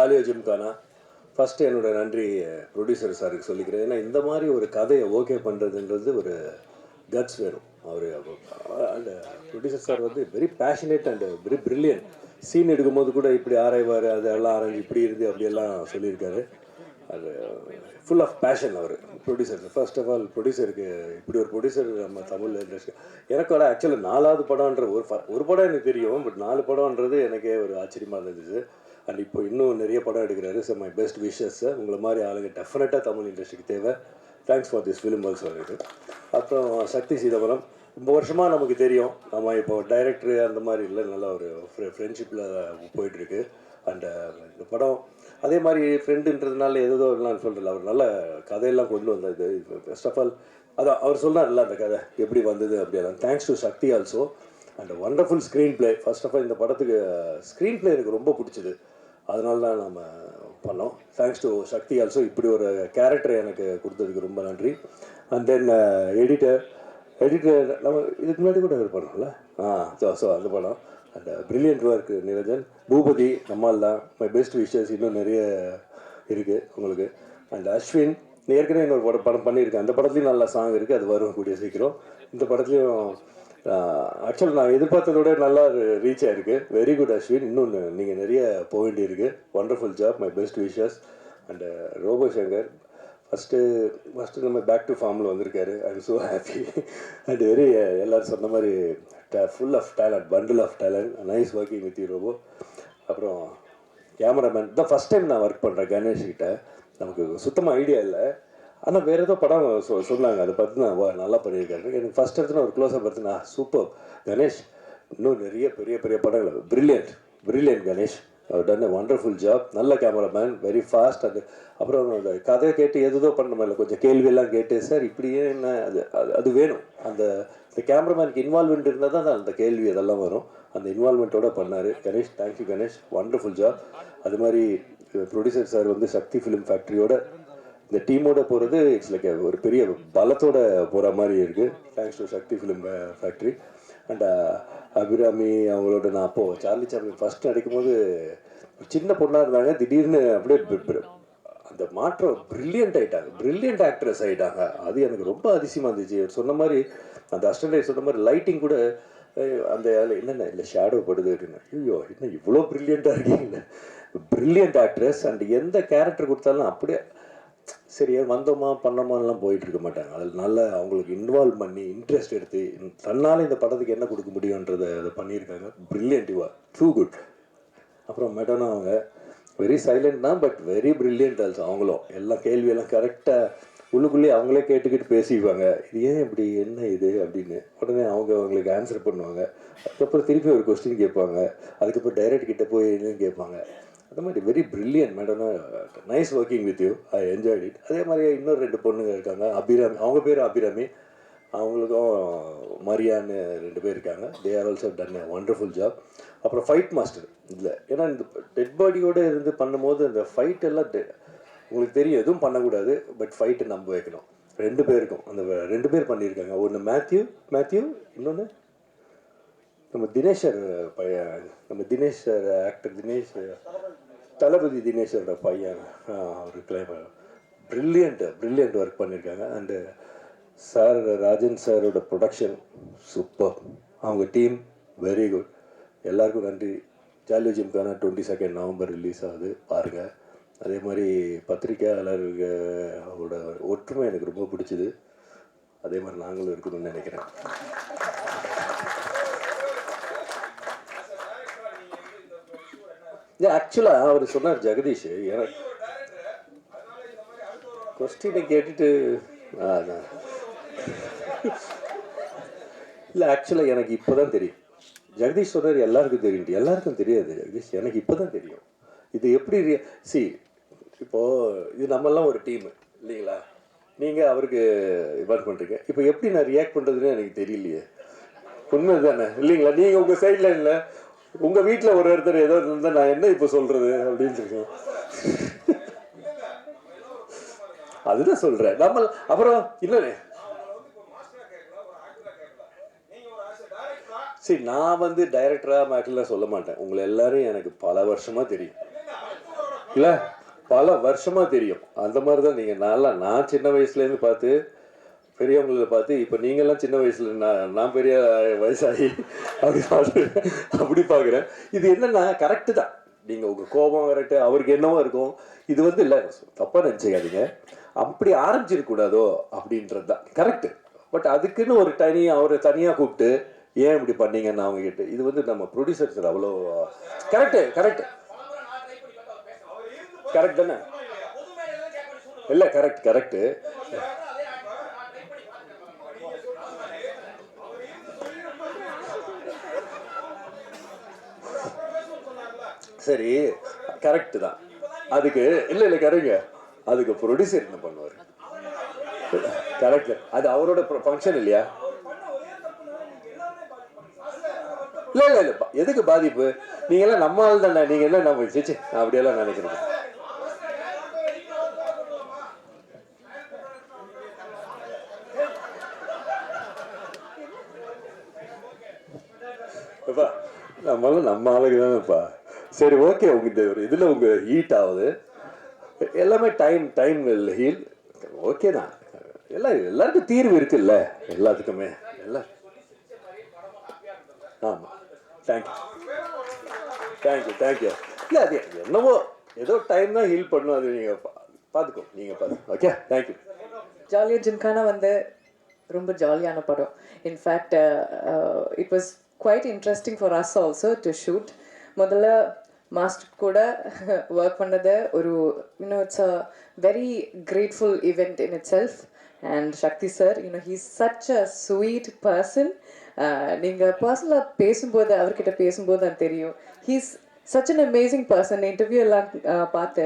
ஜாலியோ gymkhana. First என்னோட நன்றி producer சாருக்கு சொல்லிக்கிறேன். ஏன்னா இந்த மாதிரி ஒரு கதையை ஓகே பண்ணுறதுன்றது ஒரு கட்ஸ் வேணும். அவர் அந்த ப்ரொடியூசர் சார் வந்து very passionate and very brilliant. Scene எடுக்கும்போது கூட இப்படி ஆராய்வார், அதெல்லாம் ஆராய்ச்சி இப்படி இருந்து அப்படியெல்லாம் சொல்லியிருக்காரு. அது ஃபுல் ஆஃப் பேஷன் அவர் ப்ரொடியூசர். ஃபர்ஸ்ட் ஆஃப் ஆல் ப்ரொடியூசருக்கு இப்படி ஒரு ப்ரொடியூசர் நம்ம தமிழ் இண்டஸ்ட்ரி. எனக்கு ஒரு ஆக்சுவலாக 4வது படம்ன்ற ஒரு படம் எனக்கு தெரியும், பட் 4 படம்ன்றது எனக்கே ஒரு ஆச்சரியமாக இருந்துச்சு. அண்ட் இப்போ இன்னும் நிறைய படம் எடுக்கிறாரு. So my best wishes. உங்களை மாதிரி ஆளுங்க டெஃபினட்டாக தமிழ் இண்டஸ்ட்ரிக்கு தேவை. Thanks for this film also. அப்புறம் சக்தி சீதாபுரம் ரொம்ப வருஷமாக நமக்கு தெரியும். நம்ம இப்போ டைரக்டரு அந்த மாதிரி இல்லை, நல்ல ஒரு ஃப்ரெண்ட்ஷிப்பில் போயிட்டுருக்கு. அண்ட் இந்த படம் அதே மாதிரி ஃப்ரெண்டுன்றதுனால ஏதோ நான் சொல்கிறேன், அவர் நல்ல கதையெல்லாம் கொண்டு வந்தது. ஃபர்ஸ்ட் ஆஃப் ஆல் அதான் அவர் சொன்னார்ல அந்த கதை எப்படி வந்தது அப்படியெல்லாம். Thanks to Sakthi also. And wonderful screenplay. First of all இந்த படத்துக்கு ஸ்க்ரீன் பிளே எனக்கு ரொம்ப பிடிச்சிது, அதனால தான் நம்ம பண்ணோம். Thanks to Sakthi also. இப்படி ஒரு கேரக்டர் எனக்கு கொடுத்ததுக்கு ரொம்ப நன்றி. அண்ட் தென் எடிட்டர் நம்ம இதுக்கு முன்னாடி கூட ஒரு பண்ணோம்ல. ஸோ அந்த படம் and brilliant work Niranjan. Boopathy நம்மால் தான். My best wishes. இன்னும் நிறைய இருக்குது உங்களுக்கு. அண்ட் அஸ்வின் ஏற்கனவே இன்னொரு படம் பண்ணியிருக்கேன். அந்த படத்துலையும் நல்ல சாங் இருக்குது, அது வரும் கூடிய சீக்கிரம். இந்த படத்துலையும் ஆக்சுவலாக நான் எதிர்பார்த்ததோட நல்லா ரீச் ஆகிருக்கு. Very good Ashwin. இன்னும் நீங்கள் நிறைய போக வேண்டியிருக்கு. Wonderful job. My best wishes. And Robo Shankar first நம்ம பேக் டு ஃபார்மில் வந்திருக்காரு. I am so happy and very எல்லோரும் சொன்ன மாதிரி full of talent, bundle of talent. Nice working with you Robo. அப்புறம் கேமராமேன் தான் ஃபஸ்ட் டைம் நான் ஒர்க் பண்ணுறேன் கணேஷ்கிட்ட. நமக்கு சுத்தமாக ஐடியா இல்லை, ஆனால் வேறு ஏதோ படம் சொன்னாங்க, அதை பார்த்து நான் நல்லா பண்ணியிருக்காரு. எனக்கு ஃபஸ்ட் எடுத்துன்னு ஒரு க்ளோஸாக பார்த்து சூப்பர் கணேஷ், இன்னும் நிறைய பெரிய பெரிய படங்கள். பிரில்லியன்ட் கணேஷ். அவர் டன் ஒண்டர்ஃபுல் ஜாப். நல்ல கேமராமேன், வெரி ஃபாஸ்ட். அப்புறம் அந்த கதையை கேட்டு எதுதோ பண்ண மாதிரி கொஞ்சம் கேள்வியெல்லாம் கேட்டு, சார் இப்படியே என்ன அது வேணும். அந்த கேமராமேனுக்கு இன்வால்மெண்ட் இருந்தால் தான் அந்த கேள்வி அதெல்லாம் வரும். அந்த இன்வால்மெண்ட்டோடு பண்ணார் Ganesh. Thank you Ganesh, wonderful job. அது மாதிரி ப்ரொடியூசர் சார் வந்து சக்தி ஃபிலிம் ஃபேக்ட்ரியோட இந்த டீமோட போகிறது இட்ஸ் லைக் ஒரு பெரிய பலத்தோட போகிற மாதிரி இருக்குது. Thanks to Sakthi film factory. And Abirami அவங்களோட நான் அப்போது சார்லி சாப்ளின் ஃபஸ்ட்டு நடிக்கும்போது சின்ன பொண்ணாக இருந்தாங்க, திடீர்னு அப்படியே அந்த மாற்றம் பிரில்லியன்ட் ஆகிட்டாங்க, பிரில்லியன்ட் ஆக்ட்ரஸ் ஆகிட்டாங்க. அது எனக்கு ரொம்ப அதிசயமாக இருந்துச்சு. சொன்ன மாதிரி அந்த அஸ்டன்ட் சொன்ன மாதிரி லைட்டிங் கூட அந்த என்னென்ன இல்லை ஷேடோ படுது அப்படின்னு. ஐயோ இன்னும் இவ்வளோ ப்ரில்லியண்ட்டாக இருக்கீங்க. Brilliant actress. அண்ட் எந்த கேரக்டர் கொடுத்தாலும் அப்படியே சரி வந்தோமா பண்ணோமாலாம் போயிட்டு இருக்க மாட்டாங்க. அதில் நல்லா அவங்களுக்கு இன்வால்வ் பண்ணி இன்ட்ரெஸ்ட் எடுத்து தன்னால் இந்த படத்துக்கு என்ன கொடுக்க முடியுன்றதை அதை பண்ணியிருக்காங்க. Brilliant, you are too good. அப்புறம் மெடோனா அவங்க வெரி சைலண்ட் தான், பட் வெரி பிரில்லியன்ட் ஆல்சோ. அவங்களும் எல்லாம் கேள்வியெல்லாம் கரெக்டாக உள்ளுக்குள்ளேயே அவங்களே கேட்டுக்கிட்டு பேசிக்குவாங்க. இது ஏன் இப்படி, என்ன இது அப்படின்னு. உடனே அவங்களுக்கு ஆன்சர் பண்ணுவாங்க. அதுக்கப்புறம் திருப்பி ஒரு கொஸ்டின் கேட்பாங்க. அதுக்கப்புறம் டைரக்ட் கிட்ட போய் என்னன்னு கேட்பாங்க. அந்த மாதிரி வெரி பிரில்லியன்ட் மேடம்னா. Nice working with you, I enjoyed it. அதே மாதிரி இன்னொரு 2 பொண்ணுங்க இருக்காங்க. அபிராமி, அவங்க பேர் அபிராமி, அவங்களுக்கும் மரியான்னு 2 பேர் இருக்காங்க. They are also done a wonderful job. அப்புறம் ஃபைட் மாஸ்டர் இல்லை, ஏன்னா இந்த டெட் பாடியோடு இருந்து பண்ணும்போது அந்த ஃபைட் எல்லாம் உங்களுக்கு தெரியும் எதுவும் பண்ணக்கூடாது, பட் ஃபைட்டு நம்ப வைக்கணும். 2 பேருக்கும் அந்த 2 பேர் பண்ணியிருக்காங்க. ஒன்று மேத்யூ, இன்னொன்று நம்ம தினேஷர் பையன், நம்ம தினேஷ் ஆக்டர் தினேஷ், தளபதி தினேஷோட பையன். அவர் பிரில்லியண்ட் ஒர்க் பண்ணியிருக்காங்க. அண்டு சார் ராஜன் சாரோட ப்ரொடக்ஷன் சூப்பர். அவங்க டீம் வெரி குட். எல்லாருக்கும் நன்றி. ஜாலியோ ஜிம்கானா 22 நவம்பர் ரிலீஸ் ஆகுது, பாருங்கள். அதே மாதிரி பத்திரிக்கையாளர்களோட ஒற்றுமை எனக்கு ரொம்ப பிடிச்சிது. அதே மாதிரி நாங்களும் இருக்கணும்னு நினைக்கிறேன். ஆக்சுவலாக அவர் சொன்னார் ஜெகதீஷ், எனக்கு கொஸ்டினை கேட்டுட்டு இல்லை ஆக்சுவலாக எனக்கு இப்போ தான் தெரியும். ஜெகதீஷ் சொன்னார் எல்லாருக்கும் தெரியும். எல்லாருக்கும் தெரியாது ஜெகதீஷ், எனக்கு இப்போ தான் தெரியும். இது எப்படி இப்போது இது நம்மெல்லாம் ஒரு டீமு இல்லைங்களா? நீங்கள் அவருக்கு இன்வால்வ் பண்ணுறீங்க. இப்போ எப்படி நான் ரியாக்ட் பண்ணுறதுன்னு எனக்கு தெரியலையே. உண்மை தானே இல்லைங்களா? நீங்கள் உங்கள் சைடில் இல்லை, உங்கள் வீட்டில் ஒரு ஒருத்தர் ஏதோ இருந்தால் நான் என்ன இப்போ சொல்கிறது அப்படின்னு இருக்கேன். அதுதான் சொல்கிறேன். நம்ம அப்புறம் இல்லை சரி, நான் வந்து டைரக்டராக மேக்கெல்லாம் சொல்ல மாட்டேன். உங்களை எல்லாரும் எனக்கு பல வருஷமாக தெரியும். இல்லை பல வருஷமாக தெரியும். அந்த மாதிரி தான் நீங்கள் நான் சின்ன வயசுலேருந்து பார்த்து பெரியவங்களை பார்த்து இப்போ நீங்கள்லாம் சின்ன வயசில் நான் பெரிய வயசாகி அப்படி பார்த்து அப்படி பார்க்குறேன். இது என்னென்னா கரெக்டு தான். நீங்கள் உங்கள் கோபம் கரெக்டு, அவருக்கு என்னவோ இருக்கும். இது வந்து இல்லை, தப்பாக நினச்சிக்காதீங்க, அப்படி ஆரம்பிச்சிருக்கூடாதோ அப்படின்றது தான் கரெக்டு. பட் அதுக்குன்னு ஒரு அவரை தனியாக கூப்பிட்டு ஏன் இப்படி பண்ணீங்கன்னு அவங்க கிட்ட இது வந்து நம்ம ப்ரொடியூசர் சார் அவ்வளோ கரெக்டு கரெக்டு கரெக்ட் தானே? இல்லை கரெக்ட் கரெக்டு. சரி கரெக்டு தான். அதுக்கு இல்லை இல்லை கரெக்டுங்க, அதுக்கு ப்ரொடியூசர் என்ன பண்ணுவார்? கரெக்ட், அது அவரோட ஃபங்க்ஷன் இல்லையா? இல்லை இல்லை இல்லை, எதுக்கு பாதிப்பு? நீங்கள்லாம் நம்ம ஆள் தானே, நீங்கள் என்ன நம்ம சிச்சு அப்படியெல்லாம் நினைக்கிறீங்க? நம்மளும் நம்ம ஆளுக்கு தானேப்பா. சரி ஓகே, உங்க இந்த ஒரு இதில் உங்கள் ஹீட் ஆகுது எல்லாமே டைம் ஹீல் ஓகே தான். எல்லாருக்கும் தீர்வு இருக்குல்ல எல்லாத்துக்குமே. எல்லாம் ஆமாம், தேங்க்யூ. இல்லை அது என்னவோ ஏதோ டைம் தான் ஹீல் பண்ணும், அது நீங்கள் பார்த்துக்கோ, நீங்கள் பார்த்து ஓகே. தேங்க்யூ. ஜாலியாக ஜிம்கானா வந்து ரொம்ப ஜாலியான படம். In fact it was quite interesting for us also to shoot. முதல்ல மாஸ்டர் கூட ஒர்க் பண்ணது ஒரு it's a very grateful event in itself. And Sakthi sir he's such a sweet person. நீங்கள் பர்சனலாக பேசும்போது அவர்கிட்ட பேசும்போது தான் தெரியும் he's such an amazing person. Interview எல்லாம் பார்த்து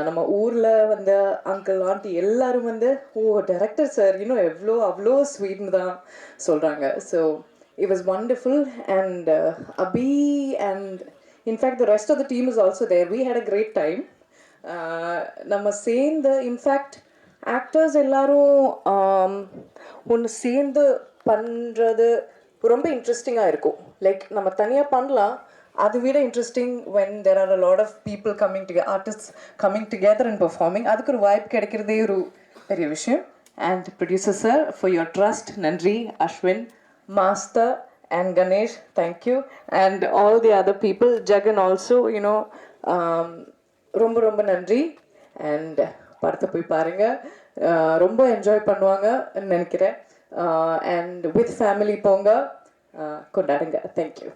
நம்ம ஊரில் வந்து அங்கிள் ஆண்டி எல்லாரும் வந்து டைரக்டர் சார் அவ்வளோ ஸ்வீட்னு தான் சொல்கிறாங்க. So it was wonderful. And Abhi and in fact the rest of the team is also there. We had a great time. நம்ம சேர்ந்து இன்ஃபேக்ட் ஆக்டர்ஸ் எல்லாரும் ஒன்று சேர்ந்து பண்ணுறது ரொம்ப இன்ட்ரெஸ்டிங்காக இருக்கும். லைக் நம்ம தனியாக பண்ணலாம், அதை விட interesting when there are a lot of people coming together, artists coming together and performing. அதுக்கு ஒரு வாய்ப்பு கிடைக்கிறதே ஒரு பெரிய விஷயம். And producer sir, for your trust, நன்றி. Ashwin, Master and Ganesh, thank you. And all the other people, Jagan also, ரொம்ப ரொம்ப நன்றி. அண்ட் படத்தை போய் பாருங்க, ரொம்ப என்ஜாய் பண்ணுவாங்க நினைக்கிறேன். அண்ட் வித் ஃபேமிலி போங்க, கொண்டாடுங்க. தேங்க்யூ.